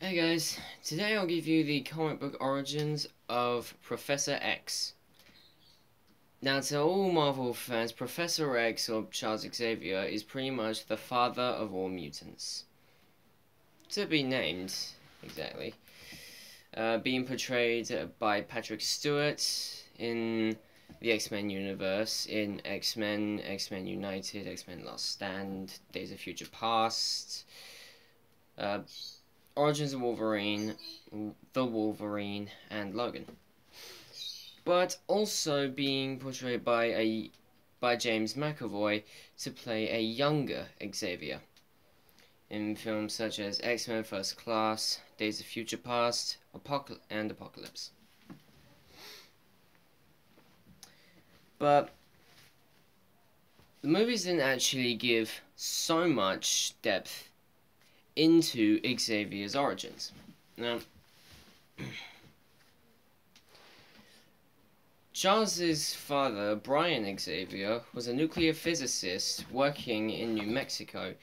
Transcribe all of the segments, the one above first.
Hey guys, today I'll give you the comic book origins of Professor X. Now to all Marvel fans, Professor X, or Charles Xavier, is pretty much the father of all mutants. To be named, exactly. Being portrayed by Patrick Stewart in the X-Men universe, in X-Men, X-Men United, X-Men Last Stand, Days of Future Past, Origins of Wolverine, The Wolverine, and Logan. But also being portrayed by James McAvoy to play a younger Xavier in films such as X-Men First Class, Days of Future Past, and Apocalypse. But the movies didn't actually give so much depth into Xavier's origins. Now, Charles's father, Brian Xavier, was a nuclear physicist working in New Mexico,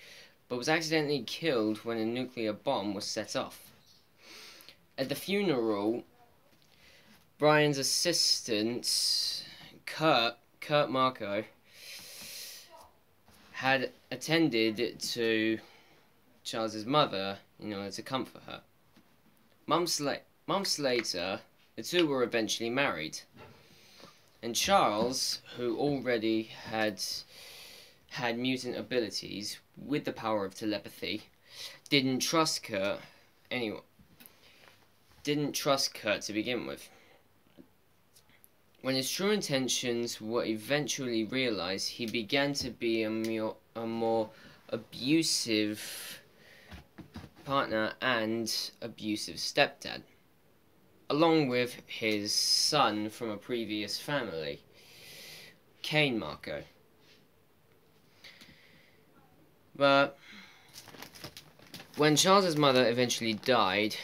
but was accidentally killed when a nuclear bomb was set off. At the funeral, Brian's assistant, Kurt Marco, had attended to Charles's mother in order to comfort her. Months later, the two were eventually married. And Charles, who already had mutant abilities with the power of telepathy, didn't trust Kurt to begin with. When his true intentions were eventually realized, he began to be a more abusive partner and abusive stepdad, along with his son from a previous family, Cain Marco. But when Charles's mother eventually died,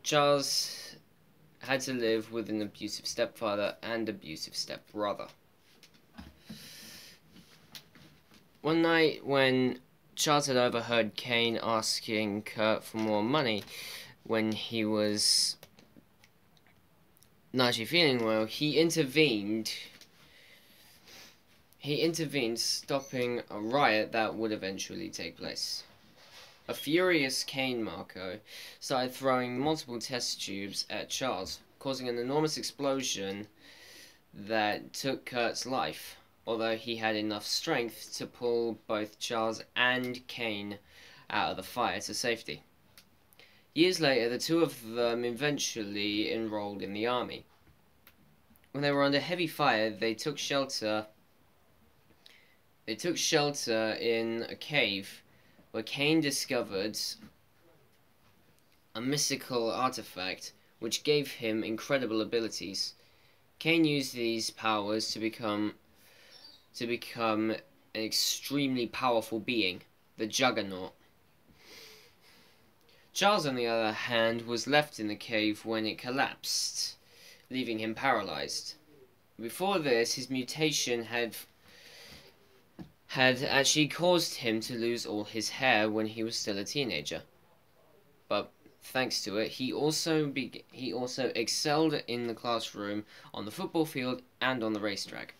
Charles had to live with an abusive stepfather and abusive stepbrother. One night when Charles had overheard Cain asking Kurt for more money when he was not actually feeling well, he intervened, stopping a riot that would eventually take place. A furious Cain Marco started throwing multiple test tubes at Charles, causing an enormous explosion that took Kurt's life, although he had enough strength to pull both Charles and Cain out of the fire to safety. Years later, the two of them eventually enrolled in the army. When they were under heavy fire, they took shelter in a cave where Cain discovered a mystical artifact which gave him incredible abilities. Cain used these powers to become an extremely powerful being, the Juggernaut. Charles, on the other hand, was left in the cave when it collapsed, leaving him paralyzed. Before this, his mutation had actually caused him to lose all his hair when he was still a teenager. But thanks to it, he also excelled in the classroom, on the football field, and on the racetrack.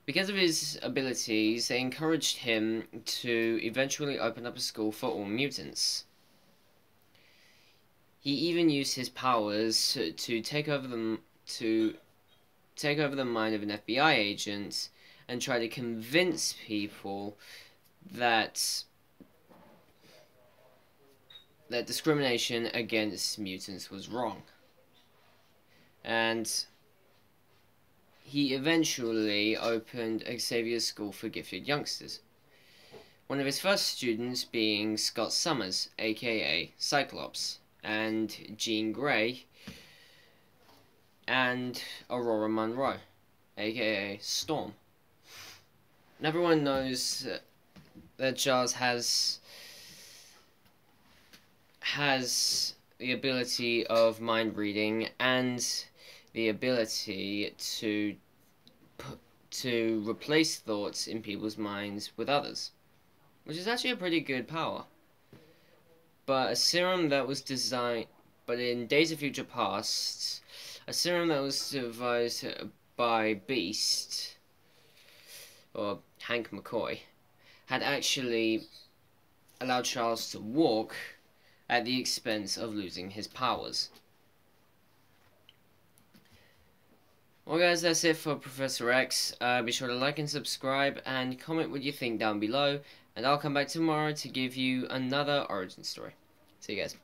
Because of his abilities, they encouraged him to eventually open up a school for all mutants. He even used his powers to take over the mind of an FBI agent and try to convince people that discrimination against mutants was wrong. And he eventually opened Xavier's School for Gifted Youngsters. One of his first students being Scott Summers, aka Cyclops, and Jean Grey, and Aurora Monroe, aka Storm. And everyone knows that Charles has the ability of mind reading and the ability to replace thoughts in people's minds with others. which is actually a pretty good power. But a serum that was designed, but in Days of Future Past, a serum that was devised by Beast, or Hank McCoy, had actually allowed Charles to walk at the expense of losing his powers. Well guys, that's it for Professor X. Be sure to like and subscribe and comment what you think down below, and I'll come back tomorrow to give you another origin story. See you guys.